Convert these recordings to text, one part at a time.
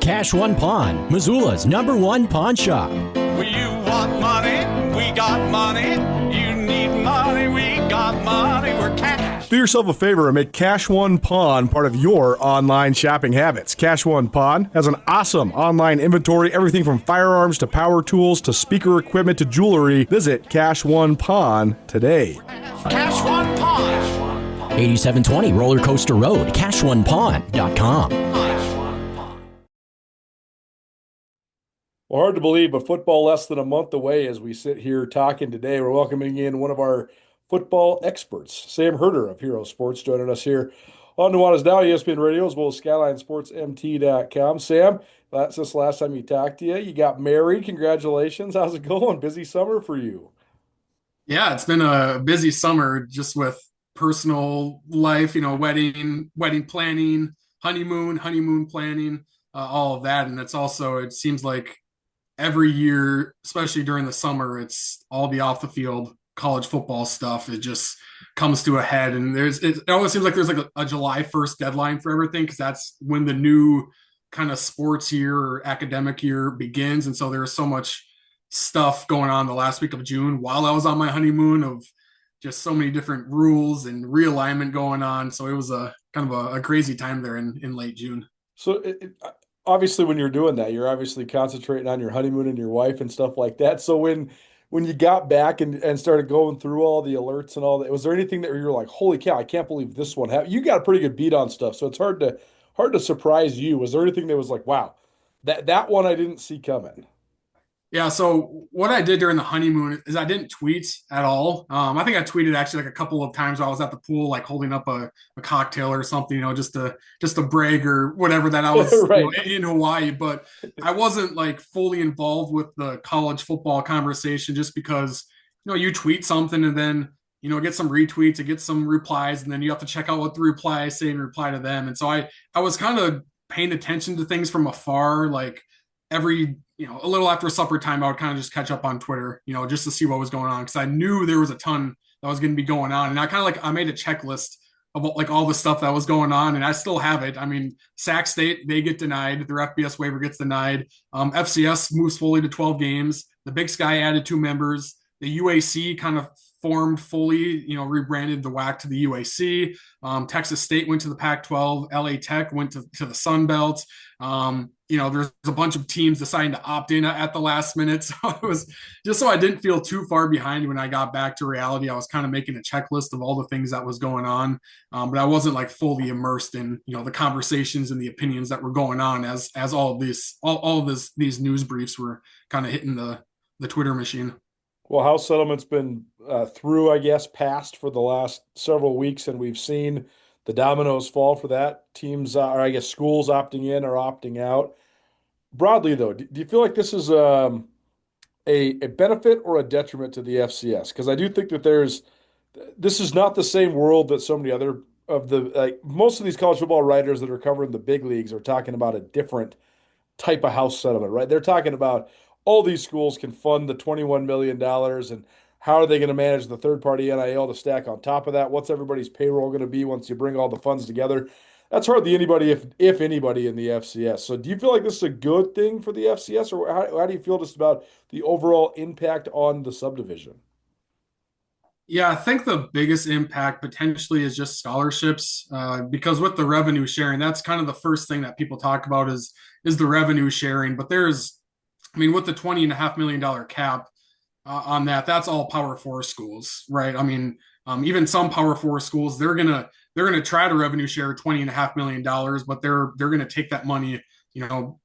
Cash One Pawn, Missoula's #1 pawn shop. You want money? We got money. You need money? We got money. We're cash. Do yourself a favor and make Cash One Pawn part of your online shopping habits. Cash One Pawn has an awesome online inventory, everything from firearms to power tools to speaker equipment to jewelry. Visit Cash One Pawn today. Cash One Pawn. 8720 Roller Coaster Road, CashOnePawn.com. Well, hard to believe, but football less than a month away as we sit here talking today. We're welcoming in one of our football experts, Sam Herder of Hero Sports, joining us here on Nuanez Now, ESPN Radio, as well as SkylineSportsMT.com. Sam, since the last time you talked to you, you got married. Congratulations. How's it going? Busy summer for you. Yeah, it's been a busy summer just with personal life, wedding planning, honeymoon planning, all of that. And it seems like every year, especially during the summer, it's all the off the field college football stuff. It just comes to a head, and it always seems like there's like a July 1st deadline for everything, because that's when the new kind of sports year or academic year begins. And so there's so much stuff going on the last week of June while I was on my honeymoon, of just so many different rules and realignment going on. So it was a kind of a crazy time there in late June. So obviously, when you're doing that, you're obviously concentrating on your honeymoon and your wife and stuff like that. So when you got back and started going through all the alerts and all that, was there anything that you were like, holy cow, I can't believe this one happened? You got a pretty good beat on stuff, so it's hard to surprise you. Was there anything that was like, wow, that one I didn't see coming? Yeah, so what I did during the honeymoon is I didn't tweet at all. I think I tweeted actually like a couple of times while I was at the pool, like holding up a cocktail or something, just to brag or whatever, that I was right. In Hawaii. But I wasn't like fully involved with the college football conversation, just because you tweet something and then get some retweets, it gets some replies, and then you have to check out what the replies say and reply to them. And so I was kind of paying attention to things from afar, like every a little after supper time, I would kind of just catch up on Twitter, just to see what was going on, because I knew there was a ton that was going to be going on. And I made a checklist of like all the stuff that was going on, and I still have it. I mean, Sac State, they get denied. Their FBS waiver gets denied. FCS moves fully to 12 games. The Big Sky added 2 members. The UAC kind of formed fully, rebranded the WAC to the UAC. Texas State went to the Pac-12. LA Tech went to the Sun Belt. There's a bunch of teams deciding to opt in at the last minute. So it was just so I didn't feel too far behind when I got back to reality. I was kind of making a checklist of all the things that was going on. But I wasn't like fully immersed in, the conversations and the opinions that were going on as all of these news briefs were kind of hitting the Twitter machine. Well, House settlement's been through, I guess, passed for the last several weeks, and we've seen the dominoes fall for that. Teams, or I guess schools opting in or opting out. Broadly, though, do you feel like this is a benefit or a detriment to the FCS? Because I do think that this is not the same world that so many other of most of these college football writers that are covering the big leagues are talking about a different type of house settlement, right? They're talking about all these schools can fund the $21 million, and how are they going to manage the third-party NIL to stack on top of that? What's everybody's payroll going to be once you bring all the funds together? That's hardly anybody, if anybody, in the FCS. So do you feel like this is a good thing for the FCS, or how do you feel just about the overall impact on the subdivision? Yeah, I think the biggest impact potentially is just scholarships, because with the revenue sharing, that's kind of the first thing that people talk about is the revenue sharing. But with the $20.5 million cap on that's all Power 4 schools, right? Even some Power 4 schools, they're gonna try to revenue share $20.5 million, but they're gonna take that money,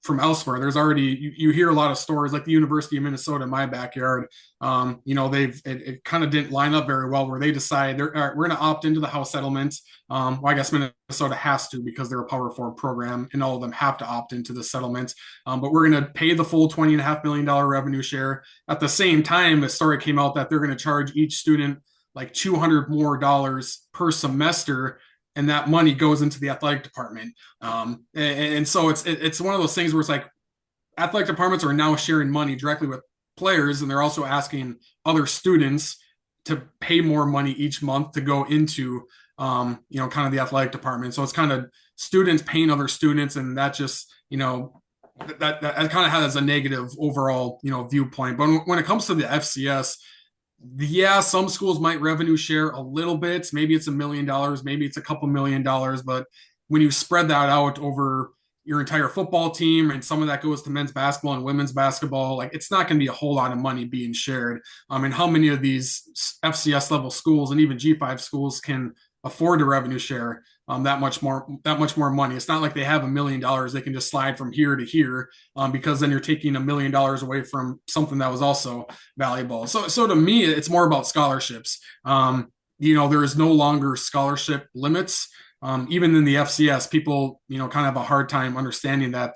from elsewhere. There's already you hear a lot of stories like the University of Minnesota in my backyard. It kind of didn't line up very well, where they decide we're going to opt into the house settlement. I guess Minnesota has to, because they're a Power 4 program, and all of them have to opt into the settlement. But we're going to pay the full $20.5 million revenue share. At the same time, a story came out that they're going to charge each student like $200 more per semester, and that money goes into the athletic department. And so it's one of those things where it's like athletic departments are now sharing money directly with players, and they're also asking other students to pay more money each month to go into, kind of the athletic department. So it's kind of students paying other students, and that just, that kind of has a negative overall, viewpoint. But when it comes to the FCS, yeah, some schools might revenue share a little bit. Maybe it's $1 million, maybe it's a couple $1 million, but when you spread that out over your entire football team, and some of that goes to men's basketball and women's basketball, like it's not going to be a whole lot of money being shared. And how many of these FCS level schools and even G5 schools can afford to revenue share that much more money? It's not like they have $1 million they can just slide from here to here, because then you're taking $1 million away from something that was also valuable. So to me, it's more about scholarships. There is no longer scholarship limits. Even in the FCS, people, kind of have a hard time understanding that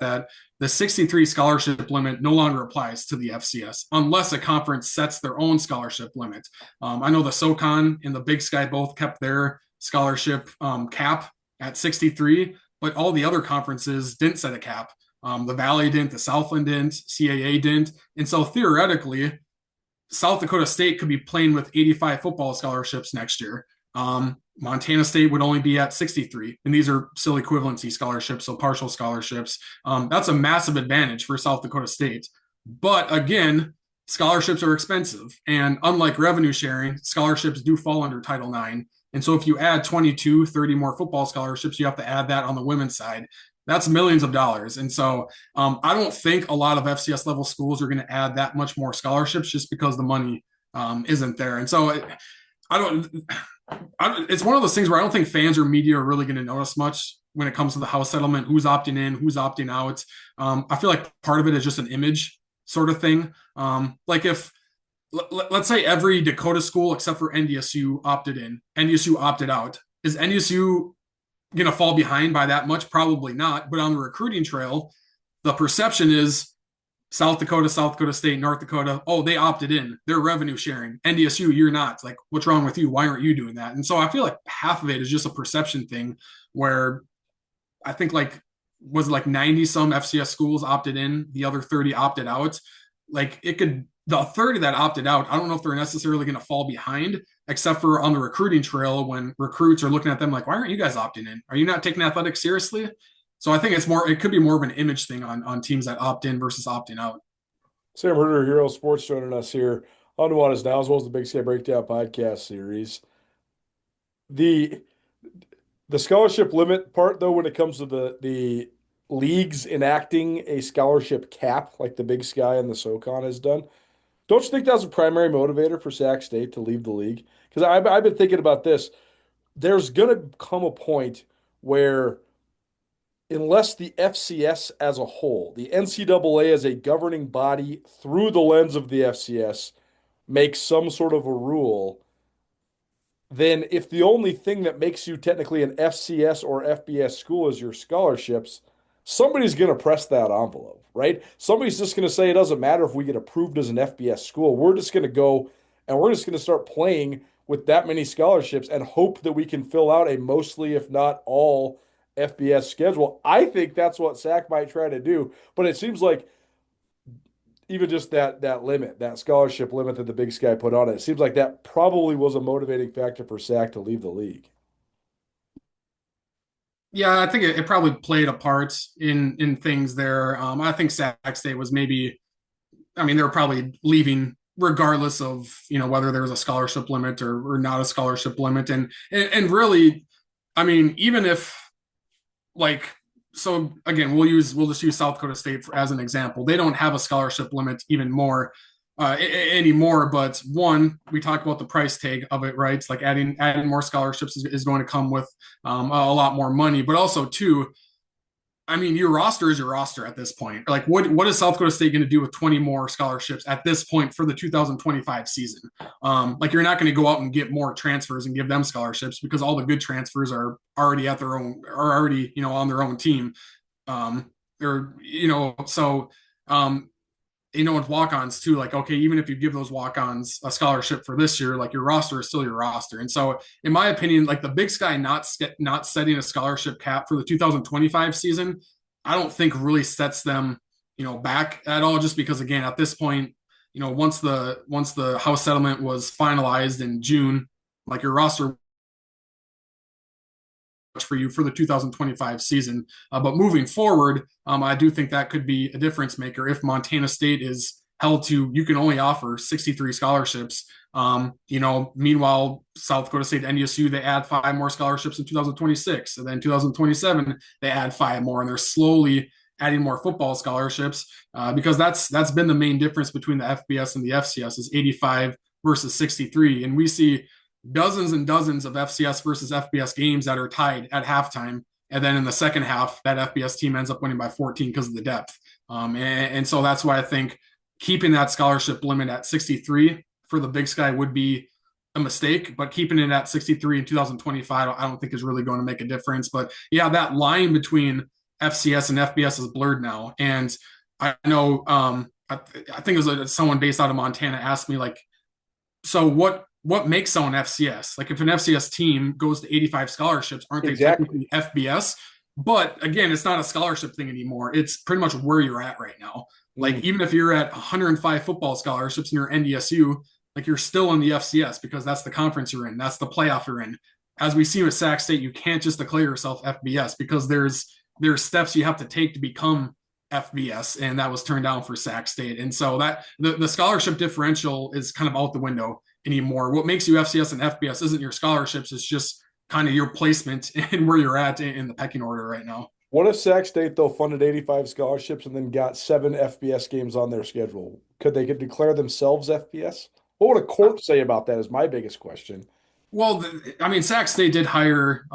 the 63 scholarship limit no longer applies to the FCS unless a conference sets their own scholarship limit. I know the SoCon and the Big Sky both kept their scholarship cap at 63, but all the other conferences didn't set a cap. The Valley didn't, the Southland didn't, CAA didn't. And so theoretically, South Dakota State could be playing with 85 football scholarships next year. Montana State would only be at 63, and these are still equivalency scholarships, so partial scholarships. That's a massive advantage for South Dakota State. But again, scholarships are expensive, and unlike revenue sharing, scholarships do fall under Title IX. And so if you add 22, 30 more football scholarships, you have to add that on the women's side. That's millions of dollars. And so I don't think a lot of FCS level schools are going to add that much more scholarships just because the money isn't there. And so it's one of those things where I don't think fans or media are really going to notice much when it comes to the house settlement, who's opting in, who's opting out. I feel like part of it is just an image sort of thing. Like if, let's say every Dakota school except for NDSU opted in, NDSU opted out, is NDSU going to fall behind by that much? Probably not. But on the recruiting trail, the perception is South Dakota State, North Dakota, oh, they opted in. They're revenue sharing. NDSU, you're not. Like, what's wrong with you? Why aren't you doing that? And so I feel like half of it is just a perception thing where I think was it like 90 some FCS schools opted in, the other 30 opted out. Like the 30 that opted out, I don't know if they're necessarily going to fall behind, except for on the recruiting trail when recruits are looking at them like, why aren't you guys opting in? Are you not taking athletics seriously? So I think it could be more of an image thing on teams that opt in versus opting out. Sam Herder, Hero Sports, joining us here on Nuanez now, as well as the Big Sky Breakdown podcast series. The scholarship limit part, though, when it comes to the leagues enacting a scholarship cap like the Big Sky and the SoCon has done, don't you think that's a primary motivator for Sac State to leave the league? Because I've been thinking about this. There's going to come a point where, unless the FCS as a whole, the NCAA as a governing body through the lens of the FCS, makes some sort of a rule, then if the only thing that makes you technically an FCS or FBS school is your scholarships, somebody's going to press that envelope, right? Somebody's just going to say it doesn't matter if we get approved as an FBS school. We're just going to go and we're just going to start playing with that many scholarships and hope that we can fill out a mostly, if not all, FBS schedule. I think that's what SAC might try to do, but it seems like even just that limit, that scholarship limit that the Big Sky put on it, seems like that probably was a motivating factor for SAC to leave the league. Yeah, I think it probably played a part in things there. I think Sac State was they were probably leaving regardless of, whether there was a scholarship limit or not a scholarship limit. And really, I mean, even if so again, we'll just use South Dakota State as an example. They don't have a scholarship limit even more anymore, but one, we talked about the price tag of it, right? It's like adding more scholarships is going to come with a lot more money, but also two, I mean, your roster is your roster at this point. Like, what is South Dakota State going to do with 20 more scholarships at this point for the 2025 season? You're not going to go out and get more transfers and give them scholarships because all the good transfers are already on their own team. With walk-ons too, like, okay, even if you give those walk-ons a scholarship for this year, like your roster is still your roster. And so in my opinion, like the Big Sky not setting a scholarship cap for the 2025 season, I don't think really sets them, back at all, just because again, at this point, once the house settlement was finalized in June, like your roster for you for the 2025 season. But moving forward, I do think that could be a difference maker if Montana State is held to, you can only offer 63 scholarships. Meanwhile, South Dakota State and NDSU, they add 5 more scholarships in 2026. And then 2027, they add 5 more, and they're slowly adding more football scholarships because that's been the main difference between the FBS and the FCS is 85 versus 63. And we see dozens and dozens of FCS versus FBS games that are tied at halftime. And then in the second half, that FBS team ends up winning by 14 because of the depth. And so that's why I think keeping that scholarship limit at 63 for the Big Sky would be a mistake, but keeping it at 63 in 2025, I don't think is really going to make a difference. But yeah, that line between FCS and FBS is blurred now. And I know, I think it was someone based out of Montana asked me, like, so what makes someone FCS? Like, if an FCS team goes to 85 scholarships, aren't they technically FBS? But again, it's not a scholarship thing anymore. It's pretty much where you're at right now. Like, even if you're at 105 football scholarships and you're NDSU, like, you're still in the FCS because that's the conference you're in. That's the playoff you're in. As we see with Sac State, you can't just declare yourself FBS because there's steps you have to take to become FBS, and that was turned down for Sac State. And so that the scholarship differential is kind of out the window anymore. What makes you FCS and FBS isn't your scholarships. It's just kind of your placement and where you're at in the pecking order right now. What if Sac State, though, funded 85 scholarships and then got 7 FBS games on their schedule? Could they declare themselves FBS? What would a court say about that is my biggest question. Well, Sac State did hire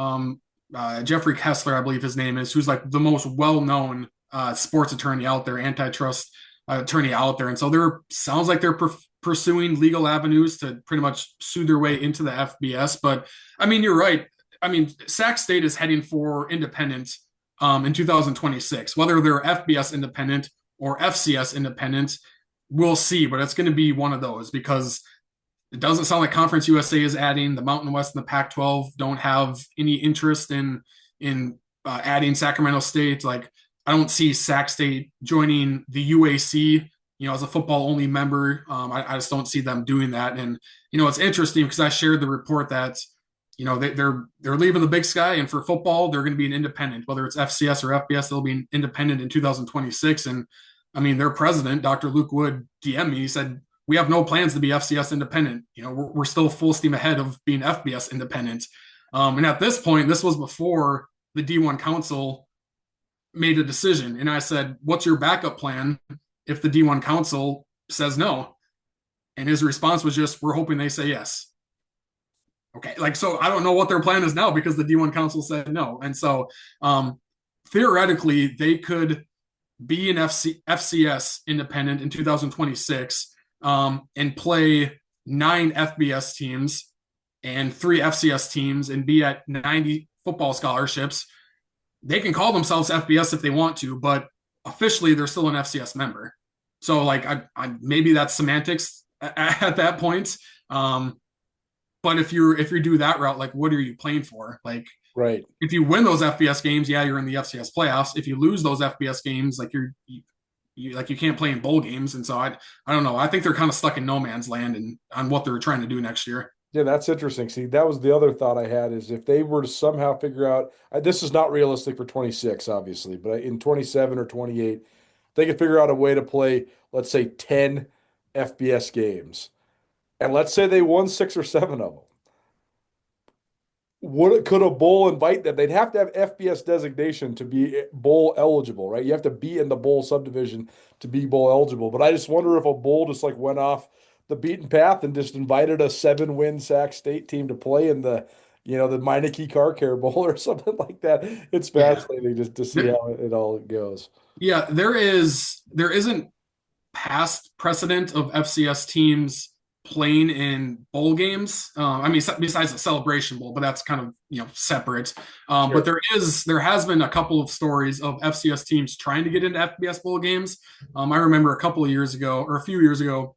Jeffrey Kessler, I believe his name is, who's like the most well-known sports attorney out there, antitrust attorney out there. And so sounds like they're pursuing legal avenues to pretty much sue their way into the FBS. But you're right. Sac State is heading for independence in 2026, whether they're FBS independent or FCS independent, we'll see, but it's going to be one of those because it doesn't sound like Conference USA is adding. The Mountain West and the Pac-12 don't have any interest in adding Sacramento State. Like, I don't see Sac State joining the UAC, as a football-only member. I just don't see them doing that. And, it's interesting because I shared the report that, they're leaving the Big Sky, and for football, they're going to be an independent. Whether it's FCS or FBS, they'll be independent in 2026. And, their president, Dr. Luke Wood, DM'd me. He said, we have no plans to be FCS independent. We're still full steam ahead of being FBS independent. And at this point, this was before the D1 Council made a decision. And I said, what's your backup plan if the D1 Council says no? And his response was just, we're hoping they say yes. Okay, so I don't know what their plan is now because the D1 Council said no. And so theoretically, they could be an FCS independent in 2026 and play 9 FBS teams and 3 FCS teams and be at 90 football scholarships. They can call themselves FBS if they want to, but officially they're still an FCS member. So I maybe that's semantics at that point. But if you do that route, what are you playing for? Right. If you win those FBS games, yeah, you're in the FCS playoffs. If you lose those FBS games, you can't play in bowl games. And so I don't know. I think they're kind of stuck in no man's land and on what they're trying to do next year. Yeah, that's interesting. See, that was the other thought I had is if they were to somehow figure out, this is not realistic for 26, obviously, but in 27 or 28, they could figure out a way to play, let's say, 10 FBS games. And let's say they won 6 or 7 of them. Could a bowl invite them? They'd have to have FBS designation to be bowl eligible, right? You have to be in the bowl subdivision to be bowl eligible. But I just wonder if a bowl just went off the beaten path and just invited a 7-win Sac State team to play in the Meineke Car Care Bowl or something like that. It's fascinating just to see how it all goes. Yeah, there isn't past precedent of FCS teams playing in bowl games. Besides the Celebration Bowl, but that's kind of separate. Sure. But there has been a couple of stories of FCS teams trying to get into FBS bowl games. I remember a few years ago,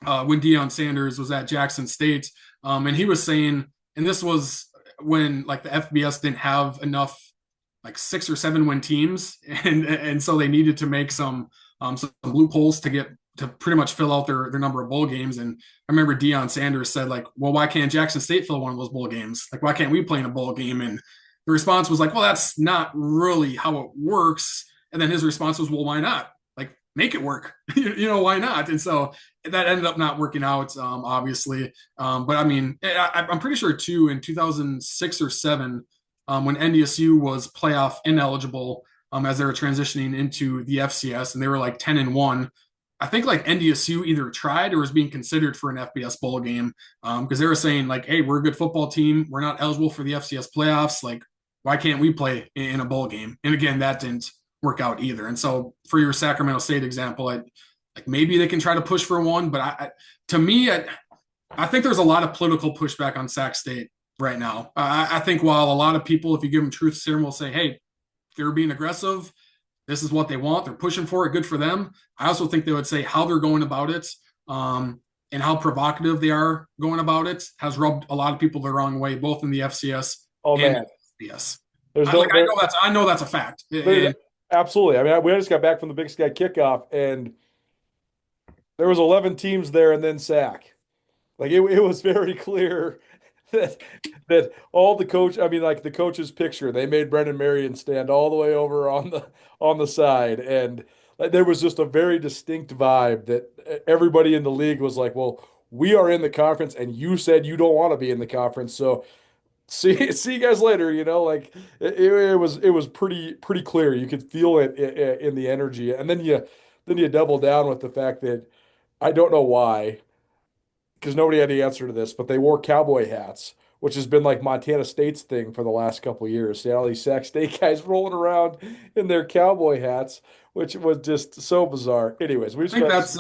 when Deion Sanders was at Jackson State, and he was saying, and this was when the FBS didn't have enough 6 or 7 win teams, and so they needed to make some loopholes to pretty much fill out their number of bowl games. And I remember Deion Sanders said, well, why can't Jackson State fill one of those bowl games? Why can't we play in a bowl game? And the response was like, well, that's not really how it works. And then his response was, well, why not? Like, make it work. Why not? And so that ended up not working out, obviously. But I mean, I'm pretty sure too, in 2006 or seven, when NDSU was playoff ineligible, as they were transitioning into the FCS, and they were like 10-1. I think like NDSU either tried or was being considered for an FBS bowl game, because they were saying like, "Hey, we're a good football team. We're not eligible for the FCS playoffs. Like, why can't we play in a bowl game?" And again, that didn't work out either. And so, for your Sacramento State example, like maybe they can try to push for one, but to me, I think there's a lot of political pushback on Sac State right now. I think while a lot of people, if you give them truth serum, will say, "Hey, they're being aggressive. This is what they want. They're pushing for it. Good for them." I also think they would say how they're going about it, and how provocative they are going about it has rubbed a lot of people the wrong way, both in the FCS and FBS. I know that's a fact. Absolutely. I mean, we just got back from the Big Sky kickoff, and there was 11 teams there, and then Sac. Like it was very clear that all the coach, I mean, like the coach's picture, they made Brendan Marion stand all the way over on the side, and like, there was just a very distinct vibe that everybody in the league was like, "Well, we are in the conference, and you said you don't want to be in the conference, so see you guys later." Like it was pretty clear. You could feel it in the energy, and then you double down with the fact that I don't know why, because nobody had the answer to this, but they wore cowboy hats, which has been like Montana State's thing for the last couple of years. See all these Sac State guys rolling around in their cowboy hats, which was just so bizarre. Anyways, I think that's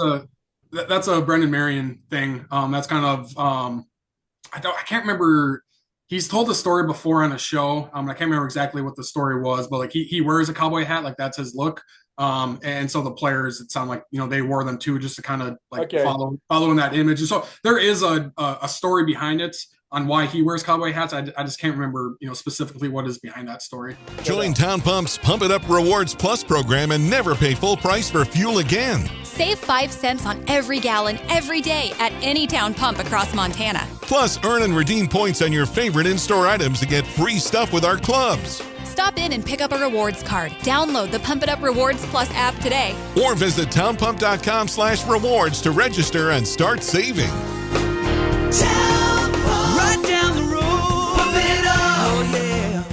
a Brendan Marion thing. That's kind of I can't remember. He's told the story before on a show. I can't remember exactly what the story was, but like he wears a cowboy hat, like that's his look. And so the players, it sounded like they wore them too, just to kind of like follow in that image. And so there is a story behind it on why he wears cowboy hats. I just can't remember specifically what is behind that story. Join Town Pump's Pump It Up Rewards Plus program and never pay full price for fuel again. Save 5 cents on every gallon every day at any Town Pump across Montana. Plus, earn and redeem points on your favorite in-store items to get free stuff with our clubs. Stop in and pick up a rewards card. Download the Pump It Up Rewards Plus app today. Or visit townpump.com/rewards to register and start saving. Town Pump. Right down the road. Pump it up. Oh, yeah.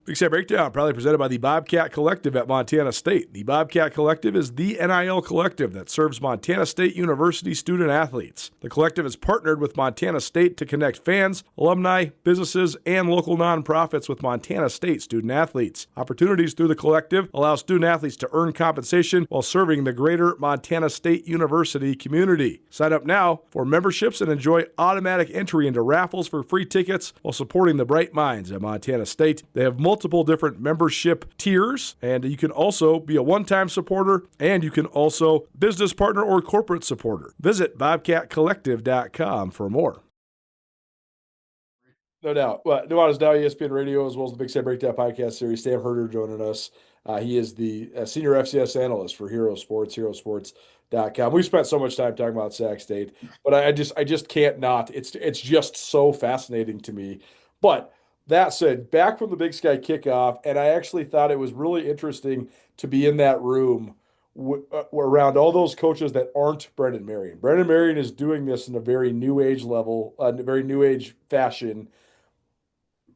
Big Sky Breakdown, proudly presented by the Bobcat Collective at Montana State. The Bobcat Collective is the NIL collective that serves Montana State University student athletes. The collective has partnered with Montana State to connect fans, alumni, businesses, and local nonprofits with Montana State student athletes. Opportunities through the collective allow student athletes to earn compensation while serving the greater Montana State University community. Sign up now for memberships and enjoy automatic entry into raffles for free tickets while supporting the bright minds at Montana State. They have multiple different membership tiers, and you can also be a one-time supporter, and you can also business partner or corporate supporter. Visit bobcatcollective.com for more. No doubt. Well, Nuanez now ESPN Radio, as well as the Big Sky Breakdown podcast series. Sam Herder joining us. He is the senior FCS analyst for Hero Sports, herosports.com. We've spent so much time talking about Sac State, but I just can't not. It's just so fascinating to me. But that said, back from the Big Sky kickoff, and I actually thought it was really interesting to be in that room around all those coaches that aren't Brendan Marion. Brendan Marion is doing this in a very new age level, in a very new age fashion,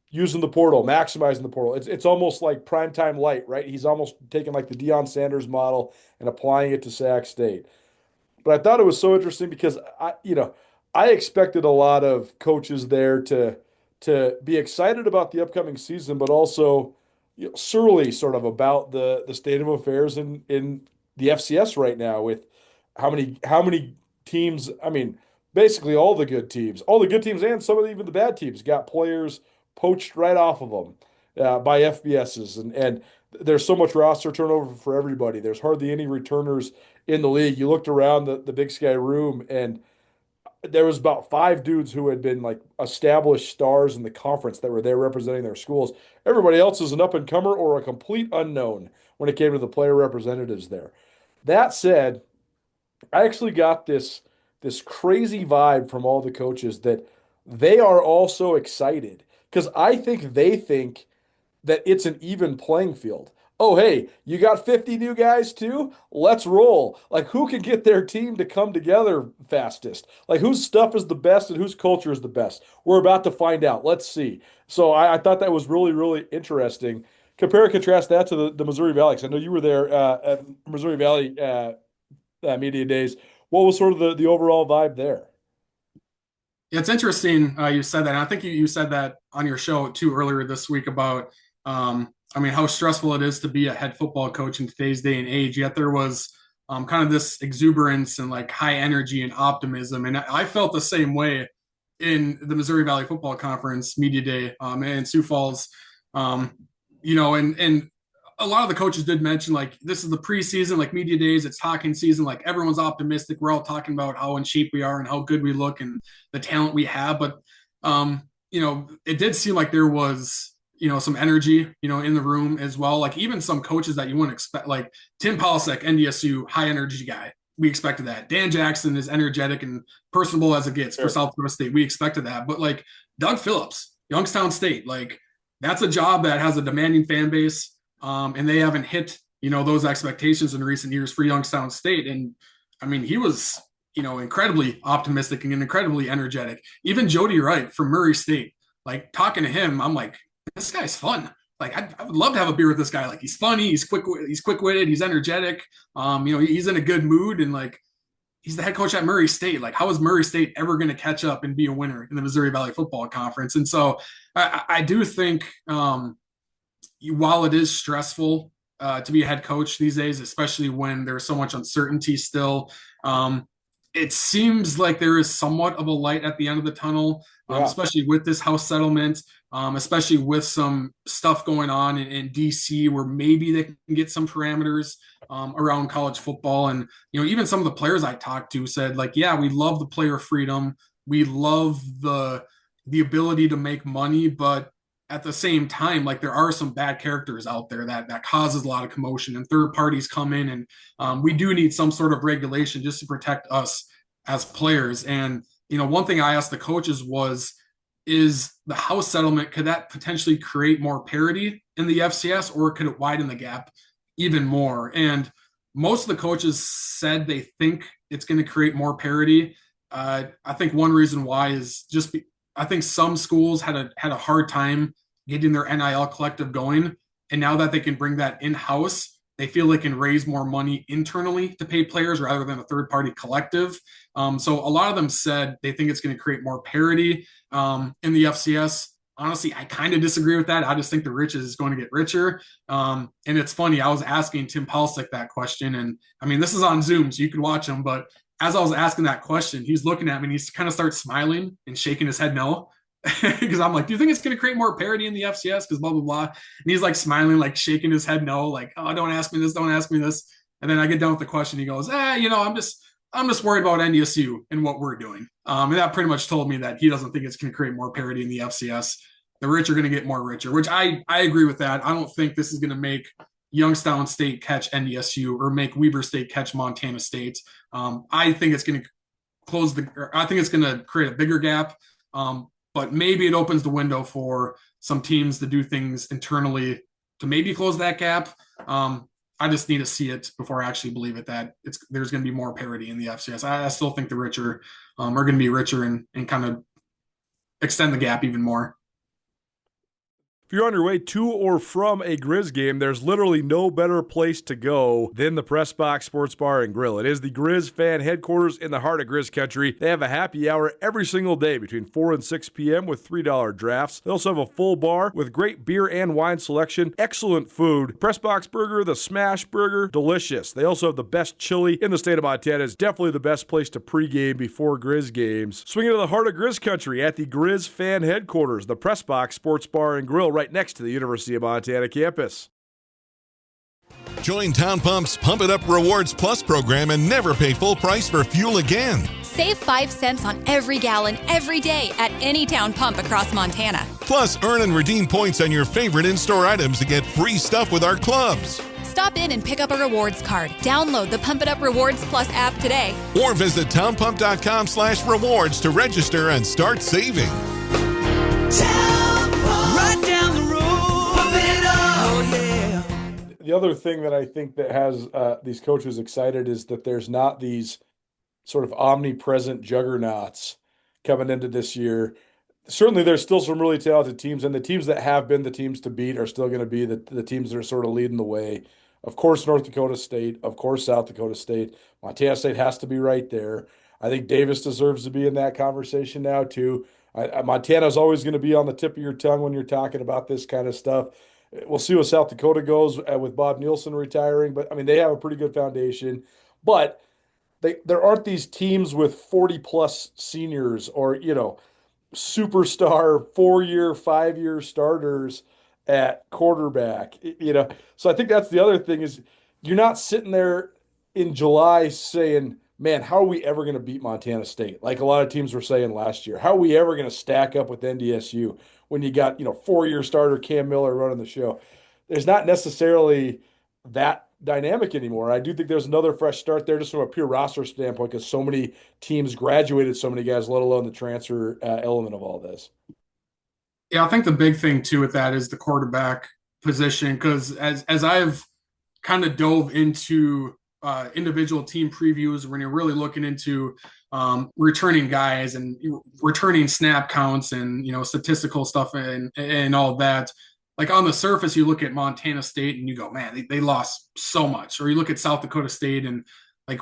using the portal, maximizing the portal. It's almost like primetime light, right? He's almost taking like the Deion Sanders model and applying it to Sac State. But I thought it was so interesting because I expected a lot of coaches there to be excited about the upcoming season, but also surly sort of about the state of affairs in the FCS right now, with how many teams. I mean, basically all the good teams, and some of even the bad teams got players poached right off of them by FBSs, and there's so much roster turnover for everybody. There's hardly any returners in the league. You looked around the Big Sky room, and there was about 5 dudes who had been like established stars in the conference that were there representing their schools. Everybody else is an up-and-comer or a complete unknown when it came to the player representatives there. That said, I actually got this crazy vibe from all the coaches that they are also excited because I think they think that it's an even playing field. Oh, hey, you got 50 new guys too? Let's roll. Like, who can get their team to come together fastest? Like, whose stuff is the best and whose culture is the best? We're about to find out. Let's see. So I thought that was really, really interesting. Compare and contrast that to the Missouri Valley, because I know you were there at Missouri Valley Media Days. What was sort of the overall vibe there? It's interesting you said that. And I think you said that on your show too earlier this week about how stressful it is to be a head football coach in today's day and age. Yet there was kind of this exuberance and like high energy and optimism. And I felt the same way in the Missouri Valley Football Conference Media Day in Sioux Falls. And a lot of the coaches did mention, like, this is the preseason, like media days, it's talking season, like everyone's optimistic. We're all talking about how in shape we are and how good we look and the talent we have. But, it did seem like there was, some energy, in the room as well. Like even some coaches that you wouldn't expect, like Tim Polasek, NDSU, high energy guy. We expected that. Dan Jackson is energetic and personable as it gets for South Dakota State. We expected that. But like Doug Phillips, Youngstown State, like that's a job that has a demanding fan base. And they haven't hit, those expectations in recent years for Youngstown State. And I mean, he was, incredibly optimistic and incredibly energetic. Even Jody Wright from Murray State, like talking to him, I'm like, this guy's fun. Like, I would love to have a beer with this guy. Like, he's funny, he's quick-witted, he's energetic. He's in a good mood, and like, he's the head coach at Murray State. Like, how is Murray State ever going to catch up and be a winner in the Missouri Valley Football Conference? And so I do think, while it is stressful to be a head coach these days, especially when there's so much uncertainty still, it seems like there is somewhat of a light at the end of the tunnel, especially with this House settlement, especially with some stuff going on in DC where maybe they can get some parameters around college football. And, even some of the players I talked to said, like, yeah, we love the player freedom. We love the ability to make money, but at the same time, like there are some bad characters out there that causes a lot of commotion, and third parties come in, and we do need some sort of regulation just to protect us as players. And, one thing I asked the coaches was, is the House settlement, could that potentially create more parity in the FCS, or could it widen the gap even more? And most of the coaches said they think it's going to create more parity. I think one reason why is I think some schools had a hard time getting their NIL collective going. And now that they can bring that in-house, they feel they can raise more money internally to pay players rather than a third-party collective. So a lot of them said they think it's going to create more parity in the FCS. Honestly, I kind of disagree with that. I just think the rich is going to get richer. And it's funny, I was asking Tim Polasek that question. And I mean, this is on Zoom, so you can watch him. But as I was asking that question, he's looking at me and he kind of starts smiling and shaking his head no. Because I'm like, do you think it's going to create more parity in the FCS? Because blah, blah, blah. And he's like smiling, like shaking his head no, like, oh, don't ask me this, don't ask me this. And then I get done with the question. He goes, I'm just worried about NDSU and what we're doing. And that pretty much told me that he doesn't think it's going to create more parity in the FCS. The rich are going to get more richer, which I agree with that. I don't think this is going to make Youngstown State catch NDSU or make Weber State catch Montana State. I think it's going to I think it's going to create a bigger gap. But maybe it opens the window for some teams to do things internally to maybe close that gap. I just need to see it before I actually believe it, that there's going to be more parity in the FCS. I still think the richer are going to be richer and kind of extend the gap even more. If you're on your way to or from a Grizz game, there's literally no better place to go than the Press Box Sports Bar and Grill. It is the Grizz fan headquarters in the heart of Grizz country. They have a happy hour every single day between 4 and 6 p.m. with $3 drafts. They also have a full bar with great beer and wine selection, excellent food. Press Box Burger, the Smash Burger, delicious. They also have the best chili in the state of Montana. It's definitely the best place to pregame before Grizz games. Swing into the heart of Grizz country at the Grizz fan headquarters, the Press Box Sports Bar and Grill, right next to the University of Montana campus. Join Town Pump's Pump It Up Rewards Plus program and never pay full price for fuel again. Save 5 cents on every gallon every day at any town pump across Montana. Plus, earn and redeem points on your favorite in-store items to get free stuff with our clubs. Stop in and pick up a rewards card. Download the Pump It Up Rewards Plus app today. Or visit townpump.com/rewards to register and start saving. Town Pump. the other thing that I think that has these coaches excited is that there's not these sort of omnipresent juggernauts coming into this year. Certainly, there's still some really talented teams, and the teams that have been the teams to beat are still going to be the teams that are sort of leading the way. Of course, North Dakota State, of course, South Dakota State. Montana State has to be right there. I think Davis deserves to be in that conversation now, too. Montana's always going to be on the tip of your tongue when you're talking about this kind of stuff. We'll see what South Dakota goes with Bob Nielsen retiring, but I mean, they have a pretty good foundation. But there aren't these teams with 40 plus seniors or, superstar 4-year, 5-year starters at quarterback, So I think that's the other thing is you're not sitting there in July saying, man, how are we ever going to beat Montana State? Like a lot of teams were saying last year. How are we ever going to stack up with NDSU when you got, 4-year starter Cam Miller running the show? There's not necessarily that dynamic anymore. I do think there's another fresh start there just from a pure roster standpoint because so many teams graduated so many guys, let alone the transfer element of all this. Yeah, I think the big thing too with that is the quarterback position because as I've kind of dove into individual team previews when you're really looking into returning guys and returning snap counts and statistical stuff and all that. Like on the surface, you look at Montana State and you go, man, they lost so much. Or you look at South Dakota State and like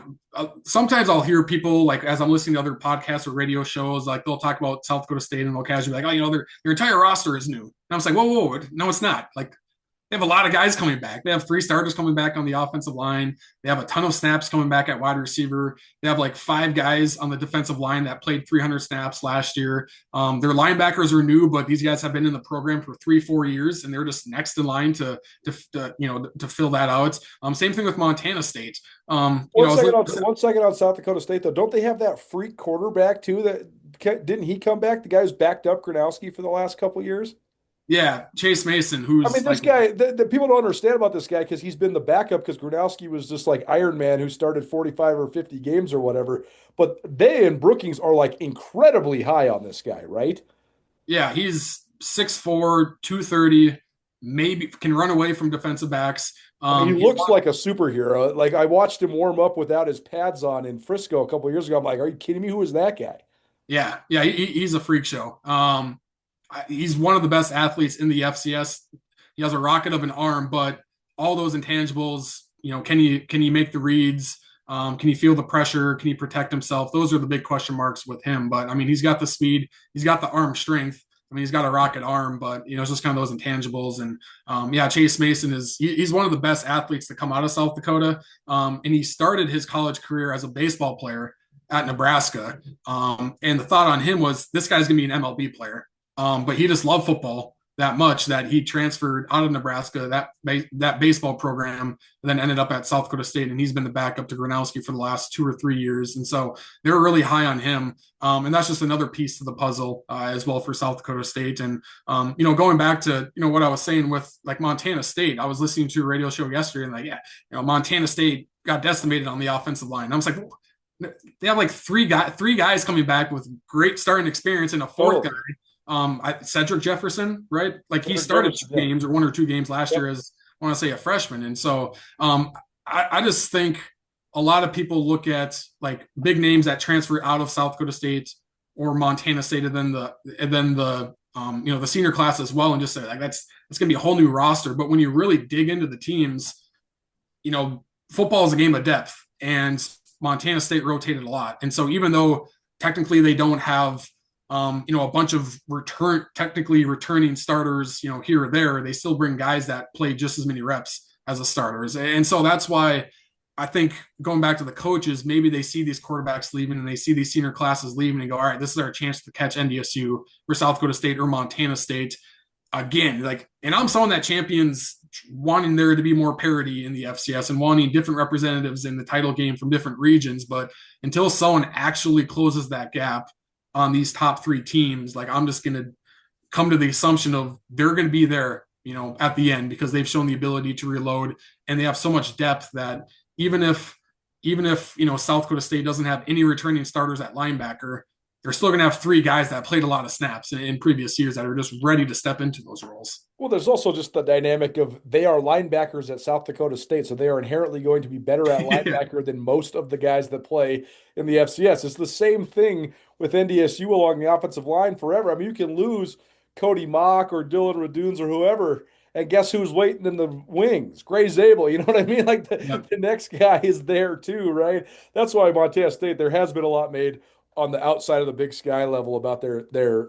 sometimes I'll hear people like as I'm listening to other podcasts or radio shows, like they'll talk about South Dakota State and they'll casually be like, oh, their entire roster is new. And I'm just like, whoa, no, it's not. Like they have a lot of guys coming back. They have 3 starters coming back on the offensive line. They have a ton of snaps coming back at wide receiver. They have like 5 guys on the defensive line that played 300 snaps last year. Their linebackers are new, but these guys have been in the program for 3-4 years, and they're just next in line to fill that out. Same thing with Montana State. One second on South Dakota State though. Don't they have that freak quarterback too? Didn't he come back? The guy who's backed up Gronowski for the last couple of years. Yeah, Chase Mason, this guy, the people don't understand about this guy because he's been the backup because Gronowski was just like Iron Man who started 45 or 50 games or whatever. But they and Brookings are like incredibly high on this guy, right? Yeah, he's 6'4", 230, maybe can run away from defensive backs. He looks like a superhero. Like I watched him warm up without his pads on in Frisco a couple of years ago. I'm like, are you kidding me? Who is that guy? Yeah, he's a freak show. He's one of the best athletes in the FCS. He has a rocket of an arm, but all those intangibles, can he make the reads? Can he feel the pressure? Can he protect himself? Those are the big question marks with him. But I mean, he's got the speed, he's got the arm strength. I mean, he's got a rocket arm, but it's just kind of those intangibles. And Chase Mason he's one of the best athletes to come out of South Dakota. And he started his college career as a baseball player at Nebraska. And the thought on him was this guy's going to be an MLB player. But he just loved football that much that he transferred out of Nebraska, that baseball program, and then ended up at South Dakota State. And he's been the backup to Gronowski for the last 2 or 3 years. And so they were really high on him. And that's just another piece to the puzzle as well for South Dakota State. And, going back to, what I was saying with like Montana State, I was listening to a radio show yesterday and Montana State got decimated on the offensive line. And I was like, they have like three guys coming back with great starting experience and a 4th guy. Cedric Jefferson, right? Like he started 2 games or 1 or 2 games last year as I want to say a freshman. And so I just think a lot of people look at like big names that transfer out of South Dakota State or Montana State and then the senior class as well and just say like that's gonna be a whole new roster. But when you really dig into the teams, football is a game of depth and Montana State rotated a lot. And so even though technically they don't have a bunch of technically returning starters, here or there, they still bring guys that play just as many reps as the starters. And so that's why I think going back to the coaches, maybe they see these quarterbacks leaving and they see these senior classes leaving and go, all right, this is our chance to catch NDSU or South Dakota State or Montana State again. And I'm someone that champions wanting there to be more parity in the FCS and wanting different representatives in the title game from different regions. But until someone actually closes that gap on these top 3 teams, like I'm just going to come to the assumption of they're going to be there, at the end because they've shown the ability to reload and they have so much depth that even if South Dakota State doesn't have any returning starters at linebacker, they're still going to have 3 guys that played a lot of snaps in previous years that are just ready to step into those roles. Well, there's also just the dynamic of they are linebackers at South Dakota State, so they are inherently going to be better at linebacker than most of the guys that play in the FCS. It's the same thing with NDSU along the offensive line forever. I mean, you can lose Cody Mock or Dylan Radunes or whoever, and guess who's waiting in the wings? Gray Zabel. You know what I mean? Like the next guy is there too, right? That's why Montana State, there has been a lot made on the outside of the Big Sky level about their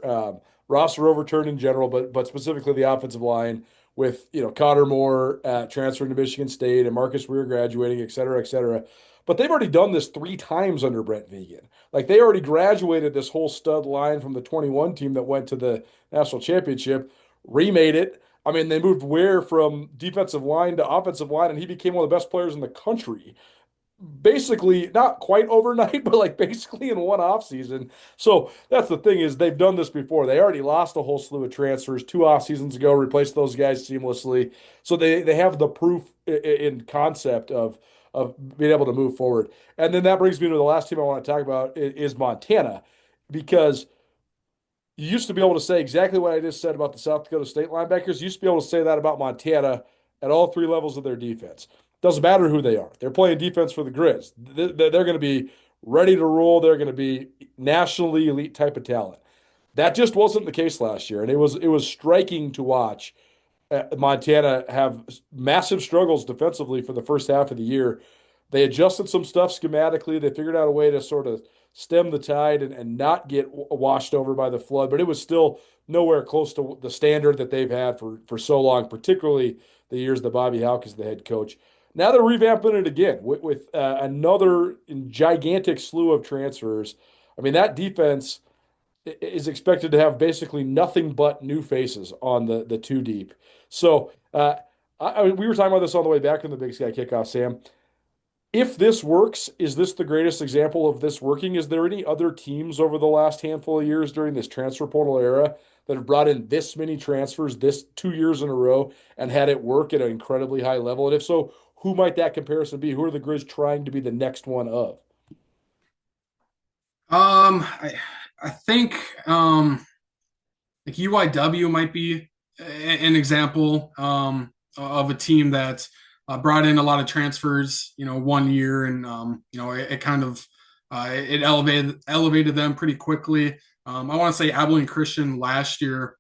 roster overturn in general, but specifically the offensive line with Connor Moore transferring to Michigan State and Marcus Weir graduating, et cetera, et cetera. But they've already done this 3 times under Brent Vegan. Like they already graduated this whole stud line from the 21 team that went to the national championship, remade it. I mean, they moved Weir from defensive line to offensive line, and he became one of the best players in the country. Basically, not quite overnight, but like basically in one off season. So that's the thing is they've done this before. They already lost a whole slew of transfers 2 off seasons ago, replaced those guys seamlessly. So they have the proof in concept of being able to move forward. And then that brings me to the last team I want to talk about is Montana, because you used to be able to say exactly what I just said about the South Dakota State linebackers. You used to be able to say that about Montana at all 3 levels of their defense. Doesn't matter who they are. They're playing defense for the Grizz. They're going to be ready to roll. They're going to be nationally elite type of talent. That just wasn't the case last year, and it was striking to watch Montana have massive struggles defensively for the first half of the year. They adjusted some stuff schematically. They figured out a way to sort of stem the tide and not get washed over by the flood, but it was still nowhere close to the standard that they've had for so long, particularly the years that Bobby Hauck is the head coach. Now they're revamping it again with another gigantic slew of transfers. I mean, that defense is expected to have basically nothing but new faces on the 2 deep. So we were talking about this on the way back from the Big Sky kickoff, Sam. If this works, is this the greatest example of this working? Is there any other teams over the last handful of years during this transfer portal era that have brought in this many transfers this 2 years in a row and had it work at an incredibly high level? And if so, who might that comparison be? Who are the Grizz trying to be the next one of? I think like UIW might be an example of a team that brought in a lot of transfers, 1 year, and it kind of it elevated them pretty quickly. I want to say Abilene Christian last year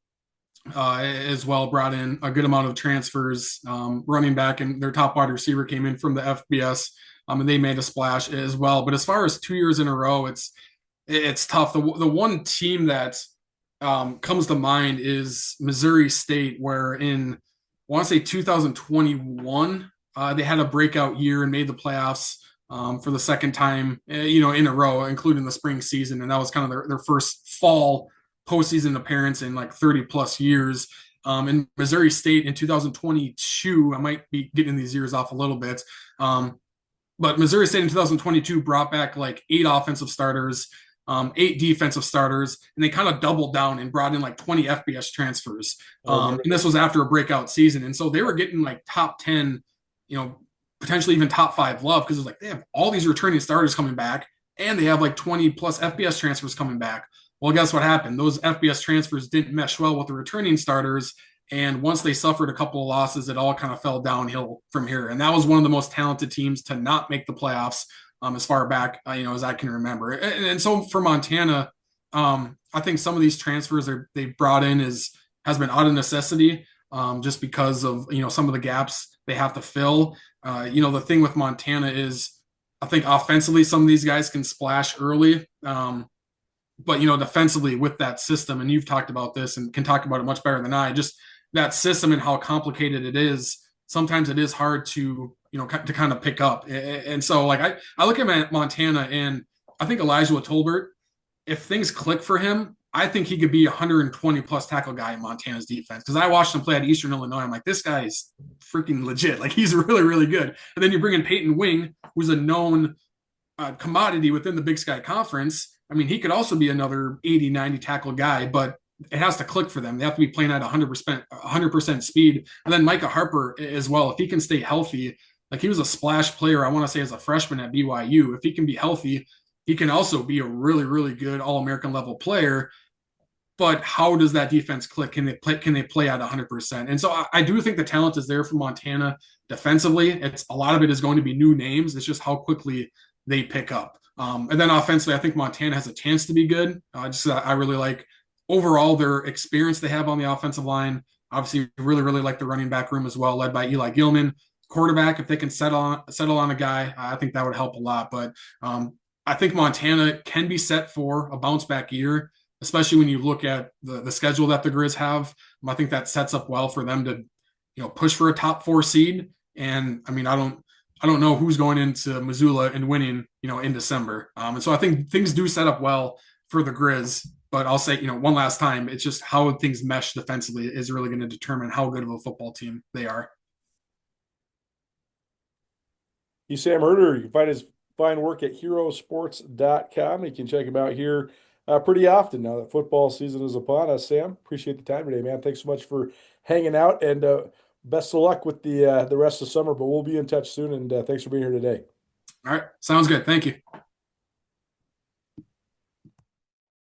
as well brought in a good amount of transfers, running back, and their top wide receiver came in from the FBS, and they made a splash as well. But as far as 2 years in a row, it's tough. The one team that comes to mind is Missouri State, where I want to say 2021, they had a breakout year and made the playoffs for the second time, in a row, including the spring season, and that was kind of their first fall postseason appearance in like 30 plus years. In Missouri State in 2022, I might be getting these years off a little bit, but Missouri State in 2022 brought back like 8 offensive starters, 8 defensive starters, and they kind of doubled down and brought in like 20 FBS transfers. And this was after a breakout season. And so they were getting like top 10, potentially even top 5 love, because it was like they have all these returning starters coming back and they have like 20 plus FBS transfers coming back. Well, guess what happened? Those FBS transfers didn't mesh well with the returning starters. And once they suffered a couple of losses, it all kind of fell downhill from here. And that was one of the most talented teams to not make the playoffs as far back, as I can remember. And so for Montana, I think some of these transfers they brought in has been out of necessity, just because of, some of the gaps they have to fill. The thing with Montana is I think offensively, some of these guys can splash early. But, defensively with that system, and you've talked about this and can talk about it much better than I, just that system and how complicated it is. Sometimes it is hard to kind of pick up. And so like I look at Montana, and I think Elijah Tolbert, if things click for him, I think he could be 120 plus tackle guy in Montana's defense. Because I watched him play at Eastern Illinois. I'm like, this guy is freaking legit. Like, he's really, really good. And then you bring in Peyton Wing, who's a known commodity within the Big Sky Conference. I mean, he could also be another 80, 90 tackle guy, but it has to click for them. They have to be playing at 100% speed. And then Micah Harper as well. If he can stay healthy, like he was a splash player, I want to say as a freshman at BYU. If he can be healthy, he can also be a really, really good All-American level player. But how does that defense click? Can they play? Can they play at 100%? And so I do think the talent is there for Montana defensively. It's a lot of it is going to be new names. It's just how quickly they pick up. And then offensively, I think Montana has a chance to be good. I really like overall their experience they have on the offensive line. Obviously, really, really like the running back room as well, led by Eli Gilman. Quarterback, if they can settle on a guy, I think that would help a lot. But I think Montana can be set for a bounce back year, especially when you look at the schedule that the Grizz have. I think that sets up well for them to, push for a top 4 seed. And I mean, I don't know who's going into Missoula and winning, in December. And so I think things do set up well for the Grizz. But I'll say, one last time, it's just how things mesh defensively is really going to determine how good of a football team they are. He's Sam Herder. You can find his fine work at herosports.com. You can check him out here pretty often now that football season is upon us. Sam, appreciate the time today, man. Thanks so much for hanging out, and best of luck with the rest of the summer. But we'll be in touch soon, and thanks for being here today. All right. Sounds good. Thank you.